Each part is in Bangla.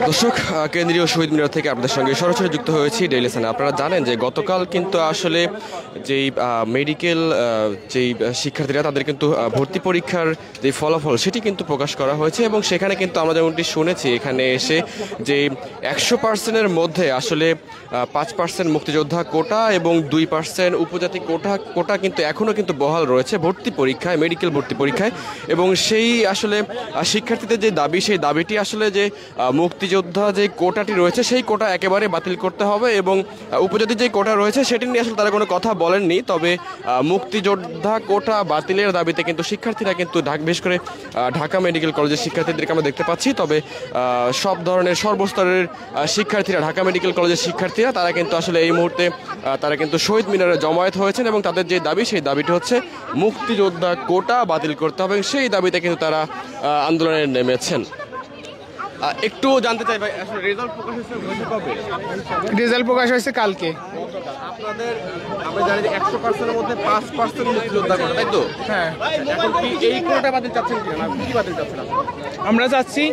দর্শক, কেন্দ্রীয় শহীদ মিনার থেকে আপনাদের সঙ্গে সরাসরি যুক্ত হয়েছি ডেইলি সানে। আপনারা জানেন যে গতকাল কিন্তু আসলে যেই মেডিকেল যেই শিক্ষার্থীরা তাদের কিন্তু ভর্তি পরীক্ষার যে ফলাফল সেটি কিন্তু প্রকাশ করা হয়েছে এবং সেখানে কিন্তু আমরা যেমনটি শুনেছি এখানে এসে যে 100%-এর মধ্যে আসলে 5% মুক্তিযোদ্ধা কোটা এবং 2% উপজাতি কোটা কিন্তু এখনও কিন্তু বহাল রয়েছে ভর্তি পরীক্ষায়, মেডিকেল ভর্তি পরীক্ষায়। এবং সেই আসলে শিক্ষার্থীদের যে দাবি, সেই দাবিটি আসলে যে মুক্তিযোদ্ধা যে কোটাটি রয়েছে সেই কোটা একেবারে বাতিল করতে হবে এবং উপজাতি যে কোটা রয়েছে সেটি নিয়ে আসলে তারা কোনো কথা বলেননি। তবে মুক্তিযোদ্ধা কোটা বাতিলের দাবিতে কিন্তু শিক্ষার্থীরা কিন্তু বিশেষ করে ঢাকা মেডিকেল কলেজের শিক্ষার্থীদেরকে আমরা দেখতে পাচ্ছি। তবে সব ধরনের সর্বস্তরের শিক্ষার্থীরা, ঢাকা মেডিকেল কলেজের শিক্ষার্থীরা তারা কিন্তু আসলে এই মুহূর্তে তারা কিন্তু শহীদ মিনারে জমায়েত হয়েছেন এবং তাদের যে দাবি সেই দাবিটি হচ্ছে মুক্তিযোদ্ধা কোটা বাতিল করতে হবে। সেই দাবিতে কিন্তু তারা আন্দোলনে নেমেছেন। একটু জানতে চাই ভাই, আসলে রেজাল্ট প্রকাশ হয়েছে কবে? রেজাল্ট প্রকাশ হয়েছে কালকে। আপনাদের আমরা জানি যে 100%-এর মধ্যে 5% মুক্তিযোদ্ধা কোটা, তাই তো? হ্যাঁ। এখন কি এই কোটা বাতিল চাচ্ছেন কি না, কি বাতিল চাচ্ছেন আপনারা? আমরা চাচ্ছি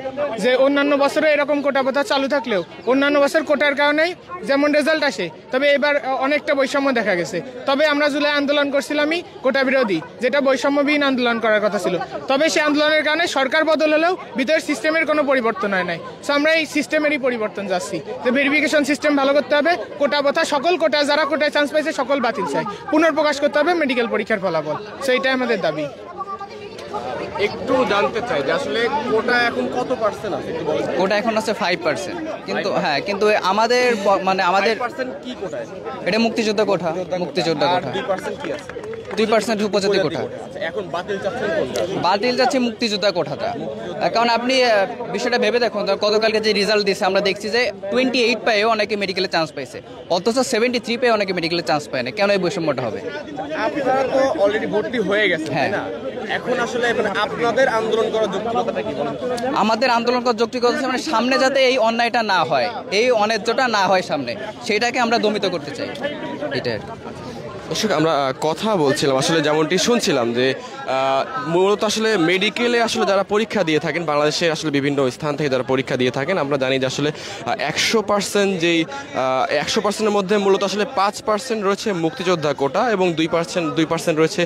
যে অন্যান্য বছরে এরকম কোটা প্রথা চালু থাকলেও অন্যান্য বছর কোটার কারণেই যেমন রেজাল্ট আসে, তবে এবার অনেকটা বৈষম্য দেখা গেছে। তবে আমরা জুলাই আন্দোলন করছিলামই কোটা বিরোধী, যেটা বৈষম্যবিহীন আন্দোলন করার কথা ছিল। তবে সেই আন্দোলনের কারণে সরকার বদল হলেও ভিতরের সিস্টেমের কোনো পরিবর্তন হয় নাই। সো আমরা এই সিস্টেমেরই পরিবর্তন যাচ্ছি যে ভেরিফিকেশন সিস্টেম ভালো করতে হবে, কোটা প্রথা সকল কোটা যারা কোটায় চান্স পাইছে সকল বাতিল চাই, পুনর্প্রকাশ করতে হবে মেডিকেল পরীক্ষার ফলাফল। সো এটাই আমাদের দাবি। একটু জানতে চাই যে আসলে কোটা এখন কত পার্সেন্ট আছে? কোটা এখন আছে 5%, কিন্তু হ্যাঁ, কিন্তু আমাদের মানে আমাদের 5% কি কোটা? এটা মুক্তিযোদ্ধা কোটা, মুক্তিযোদ্ধা কোটা। 2% কি আছে? 2% উপজাতি কোটা। এখন বাতিল চাচ্ছেন কোনটা? বাতিল যাচ্ছে মুক্তিযোদ্ধা কোটাটা। কারণ আপনি বিষয়টা ভেবে দেখুন, গতকালকে যে রেজাল্ট দিয়েছে আমরা দেখছি যে 28 পেয়েও অনেকে মেডিকেলে চান্স পাইছে, অথচ 73 পেয়ে অনেকে মেডিকেলে চান্স পায় না। কেন এই বৈষম্যটা হবে? আপনারা তো অলরেডি ভর্তি হয়ে গেছেন, হ্যাঁ। তাই না? এখন আসলে আপনাদের আন্দোলন করার যৌক্তিকতাটা কি বলেন? আমাদের আন্দোলন করার যৌক্তিকতা হচ্ছে মানে সামনে যাতে এই অন্যায়টা না হয়, এই অন্যায্যটা না হয় সামনে, সেটাকে আমরা দমিত করতে চাই। এটা দর্শক, আমরা কথা বলছিলাম আসলে যেমনটি শুনছিলাম যে মূলত আসলে মেডিকেলে আসলে যারা পরীক্ষা দিয়ে থাকেন, বাংলাদেশের আসলে বিভিন্ন স্থান থেকে যারা পরীক্ষা দিয়ে থাকেন, আমরা জানি যে আসলে 100% যেই 100%-এর মধ্যে মূলত আসলে 5% রয়েছে মুক্তিযোদ্ধা কোটা এবং 2% রয়েছে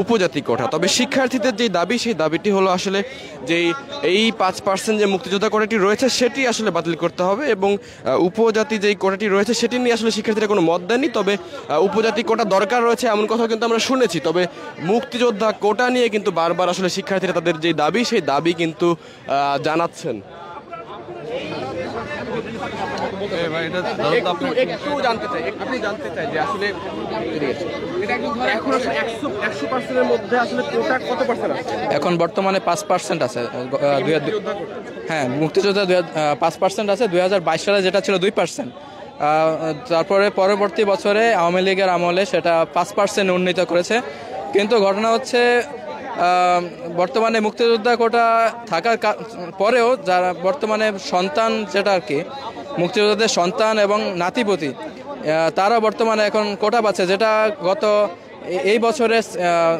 উপজাতি কোটা। তবে শিক্ষার্থীদের যে দাবি, সেই দাবিটি হলো আসলে যেই এই 5% যে মুক্তিযোদ্ধা কোটাটি রয়েছে সেটি আসলে বাতিল করতে হবে এবং উপজাতি যেই কোটাটি রয়েছে সেটি নিয়ে আসলে শিক্ষার্থীরা কোনো মত দেননি। তবে উপজাতি কোটা দরকার রয়েছে এমন কথা কিন্তু আমরা শুনেছি। তবে মুক্তিযোদ্ধা কোটা নিয়ে কিন্তু বারবার আসলে শিক্ষার্থীরা তাদের যে দাবি সেই দাবি কিন্তু জানাচ্ছেন। একটু জানতে চাই যে আসলে এখন 100%-এর মধ্যে আসলে কোটা কত পার্সেন্ট আছে? এখন বর্তমানে 5% আছে। হ্যাঁ, মুক্তিযোদ্ধা 5% আছে। 2022 সালে যেটা ছিল 2%, তারপরে পরবর্তী বছরে আওয়ামী লীগের আমলে সেটা 5% উন্নীত করেছে। কিন্তু ঘটনা হচ্ছে বর্তমানে মুক্তিযোদ্ধা কোটা থাকার পরেও যারা বর্তমানে সন্তান, যেটা আর কি মুক্তিযোদ্ধাদের সন্তান এবং নাতিপতি, তারা বর্তমানে এখন কোটা পাচ্ছে, যেটা গত এই বছরে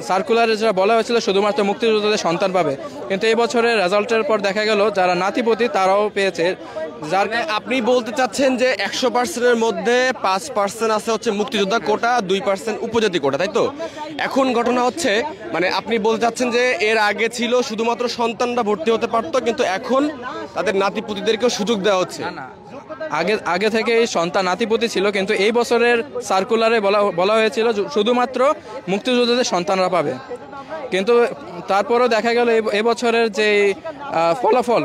সার্কুলারে যেটা বলা হয়েছিল শুধুমাত্র মুক্তিযোদ্ধাদের সন্তান পাবে, কিন্তু এই বছরের রেজাল্টের পর দেখা গেল যারা নাতিপতি তারাও পেয়েছে। যার আপনি বলতে চাচ্ছেন যে 100%-এর মধ্যে 5% আছে হচ্ছে মুক্তিযোদ্ধা কোটা, 2% উপজাতি কোটা, তাই তো? এখন ঘটনা হচ্ছে মানে আপনি বলতে চাচ্ছেন যে এর আগে ছিল শুধুমাত্র সন্তানরা ভর্তি হতে পারতো, কিন্তু এখন তাদের নাতিপুতিদেরকেও সুযোগ দেওয়া হচ্ছে। না, আগে থেকেই সন্তান নাতিপতি ছিল, কিন্তু এই বছরের সার্কুলারে বলা হয়েছিল শুধুমাত্র মুক্তিযোদ্ধাদের সন্তানরা পাবে। কিন্তু তারপরেও দেখা গেল এবছরের যে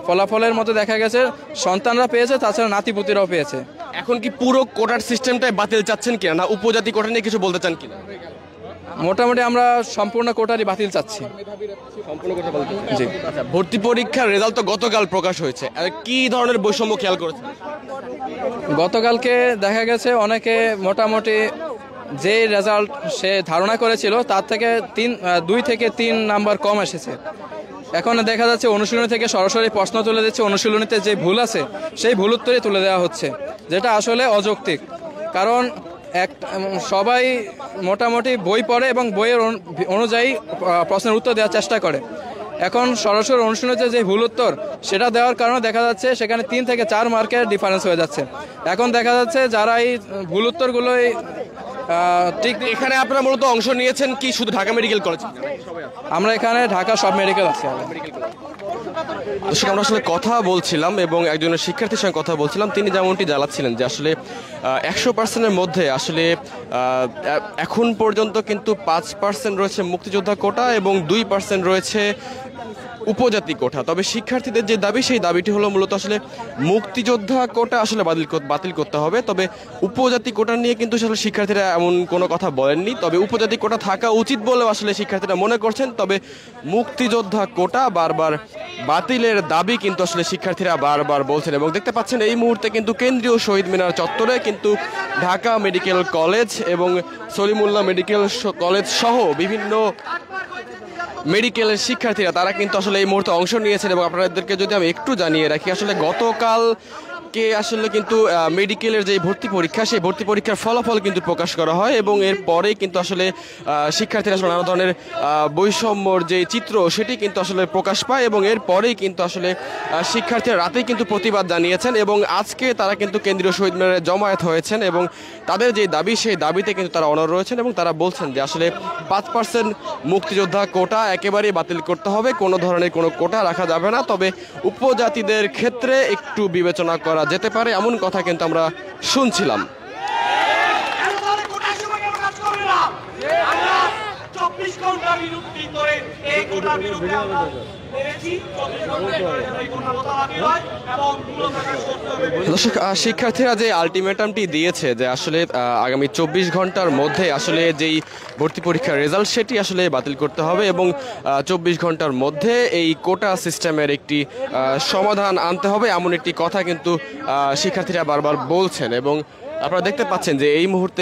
ফলাফলের মতো দেখা গেছে সন্তানরা পেয়েছে, তাছাড়া নাতিপুতিরাও পেয়েছে। এখন কি পুরো কোটার সিস্টেমটাই বাতিল চাচ্ছেন কিনা, না উপজাতি কোটা নিয়ে কিছু বলতে চান কিনা? মোটামুটি আমরা সম্পূর্ণ কোটারই বাতিল চাচ্ছি। জি। আচ্ছা, ভর্তি পরীক্ষার রেজাল্ট তো গতকাল প্রকাশ হয়েছে, কি ধরনের বৈষম্য খেয়াল করেছেন? গতকালকে দেখা গেছে অনেকে মোটামুটি যে রেজাল্ট সে ধারণা করেছিল তার থেকে 2 থেকে 3 নাম্বার কম এসেছে। এখন দেখা যাচ্ছে অনুশীলনী থেকে সরাসরি প্রশ্ন তুলে দিচ্ছে, অনুশীলনীতে যে ভুল আছে সেই ভুল উত্তরই তুলে দেওয়া হচ্ছে, যেটা আসলে অযৌক্তিক। কারণ সবাই মোটামুটি বই পড়ে এবং বইয়ের অনুযায়ী প্রশ্নের উত্তর দেওয়ার চেষ্টা করে। এখন সরাসরি অনুশীলনের যে ভুল উত্তর সেটা দেওয়ার কারণে দেখা যাচ্ছে সেখানে 3 থেকে 4 মার্কের ডিফারেন্স হয়ে যাচ্ছে। এখন দেখা যাচ্ছে যারা এই ভুল উত্তরগুলোই ঠিক এখানে আপনারা মূলত অংশ নিয়েছেন কি শুধু ঢাকা মেডিকেল কলেজ? আমরা এখানে ঢাকা সব মেডিকেল আছে। দর্শক, আমরা আসলে কথা বলছিলাম এবং একজনের শিক্ষার্থীর সঙ্গে কথা বলছিলাম, তিনি যেমনটি জানাচ্ছিলেন যে আসলে 100%-এর মধ্যে আসলে এখন পর্যন্ত কিন্তু 5% রয়েছে মুক্তিযোদ্ধা কোটা এবং 2% রয়েছে উপজাতি কোটা। তবে শিক্ষার্থীদের যে দাবি সেই দাবিটি হলো মূলত আসলে মুক্তিযোদ্ধা কোটা আসলে বাতিল করতে হবে। তবে উপজাতি কোটা নিয়ে কিন্তু আসলে শিক্ষার্থীরা এমন কোনো কথা বলেননি। তবে উপজাতি কোটা থাকা উচিত বলেও আসলে শিক্ষার্থীরা মনে করছেন। তবে মুক্তিযোদ্ধা কোটা বারবার বাতিলের দাবি কিন্তু আসলে শিক্ষার্থীরা বারবার বলছেন। এবং দেখতে পাচ্ছেন এই মুহূর্তে কিন্তু কেন্দ্রীয় শহীদ মিনার চত্বরে কিন্তু ঢাকা মেডিকেল কলেজ এবং সলিমুল্লাহ মেডিকেল কলেজ সহ বিভিন্ন মেডিকেলের শিক্ষার্থীরা তারা কিন্তু আসলে এই মুহূর্তে অংশ নিয়েছেন। এবং আপনাদেরকে যদি আমি একটু জানিয়ে রাখি, আসলে গতকালকে আসলে কিন্তু মেডিকেলের যে ভর্তি পরীক্ষা সেই ভর্তি পরীক্ষার ফলাফল কিন্তু প্রকাশ করা হয় এবং এর পরেই কিন্তু আসলে শিক্ষার্থীরা আসলে নানা ধরনের বৈষম্যর যে চিত্র সেটি কিন্তু আসলে প্রকাশ পায় এবং এর পরেই কিন্তু আসলে শিক্ষার্থীরা রাতেই কিন্তু প্রতিবাদ জানিয়েছেন এবং আজকে তারা কিন্তু কেন্দ্রীয় শহীদ মিনারে জমায়েত হয়েছেন এবং তাদের যে দাবি সেই দাবিতে কিন্তু তারা অনড় রয়েছেন এবং তারা বলছেন যে আসলে 5% মুক্তিযোদ্ধা কোটা একেবারেই বাতিল করতে হবে, কোনো ধরনের কোনো কোটা রাখা যাবে না। তবে উপজাতিদের ক্ষেত্রে একটু বিবেচনা করা যেতে পারে, এমন কথা কিন্তু আমরা শুনছিলাম। দর্শক, শিক্ষার্থীরা যে আলটিমেটামটি দিয়েছে যে আসলে আগামী 24 ঘন্টার মধ্যে আসলে যেই ভর্তি পরীক্ষার রেজাল্ট সেটি আসলে বাতিল করতে হবে এবং 24 ঘন্টার মধ্যে এই কোটা সিস্টেমের একটি সমাধান আনতে হবে, এমন একটি কথা কিন্তু শিক্ষার্থীরা বারবার বলছেন। এবং আপনারা দেখতে পাচ্ছেন যে এই মুহূর্তে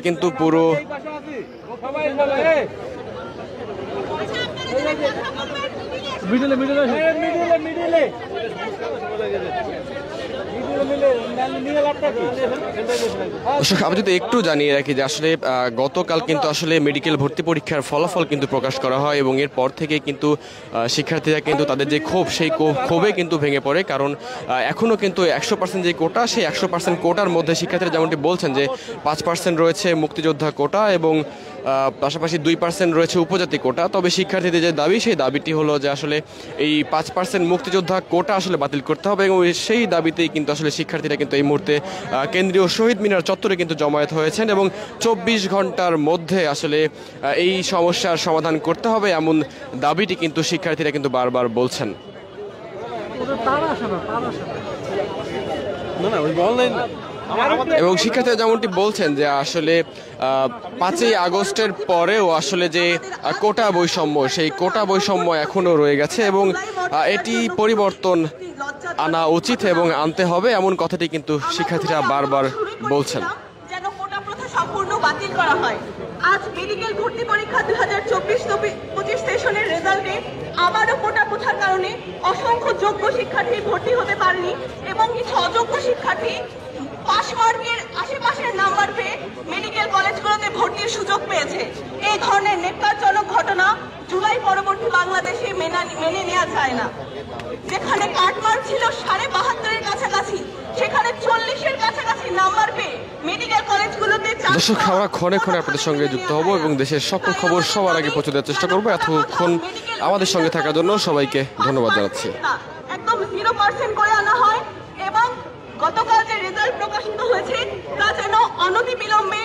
কিন্তু পুরো আমি যদি একটু জানিয়ে রাখি যে আসলে গতকাল কিন্তু আসলে মেডিকেল ভর্তি পরীক্ষার ফলাফল কিন্তু প্রকাশ করা হয় এবং এরপর থেকে কিন্তু শিক্ষার্থীরা কিন্তু তাদের যে ক্ষোভ সেই ক্ষোভে কিন্তু ভেঙে পড়ে। কারণ এখনও কিন্তু 100% যে কোটা সেই 100% কোটার মধ্যে শিক্ষার্থীরা যেমনটি বলছেন যে 5% রয়েছে মুক্তিযোদ্ধা কোটা এবং পাশাপাশি 2% রয়েছে উপজাতি কোটা। তবে শিক্ষার্থীদের যে দাবি সেই দাবিটি হলো যে আসলে এই 5% মুক্তিযোদ্ধা কোটা আসলে বাতিল করতে হবে এবং সেই দাবিতেই কিন্তু আসলে শিক্ষার্থীরা কিন্তু এই মুহূর্তে কেন্দ্রীয় শহীদ মিনার চত্বরে কিন্তু জমায়েত হয়েছেন এবং 24 ঘন্টার মধ্যে আসলে এই সমস্যার সমাধান করতে হবে, এমন দাবিটি কিন্তু শিক্ষার্থীরা কিন্তু বারবার বলছেন। এবং শিক্ষার্থীরা যেমনটি বলছেন যে আসলে 5ই আগস্টের পরেও আসলে যে কোটা বৈষম্য সেই কোটা বৈষম্য এখনো রয়ে গেছে এবং এটি পরিবর্তন আনা উচিত এবং আনতে হবে, এমন কথাটি কিন্তু শিক্ষার্থীরা বারবার বলছেন। যেন কোটা প্রথা সম্পূর্ণ বাতিল করা হয়। আজ মেডিকেল ভর্তি পরীক্ষা 2024-25 সেশনের রেজাল্টে আবারও কোটা প্রথার কারণে অসংখ্য যোগ্য শিক্ষার্থী ভর্তি হতে পারেনি এবং কিছু অযোগ্য শিক্ষার্থী পাশ মার্কের আশেপাশের নাম্বার পেয়ে মেডিকেল কলেজগুলোতে ভর্তির সুযোগ পেয়েছে। এই ধরনের নেককারজনক ঘটনা জুলাই পরবর্তী বাংলাদেশে মেনে নেওয়া যায় না। যেখানে কাটমার্ক ছিল 72.5-এর কাছাকাছি, সেখানে 40-এর কাছাকাছি নাম্বার পেয়ে মেডিকেল কলেজগুলোতে। দর্শক, আমরা ক্ষণে ক্ষণে আপনাদের সঙ্গে যুক্ত হব এবং দেশের সকল খবর সবার আগে পৌঁছে দেওয়ার চেষ্টা করবো। এতক্ষণ আমাদের সঙ্গে থাকার জন্য সবাইকে ধন্যবাদ জানাচ্ছি। একদম 0% করে আনা হয় এবং গতকাল যে রেজাল্ট প্রকাশিত হয়েছে তা যেন অনতিবিলম্বে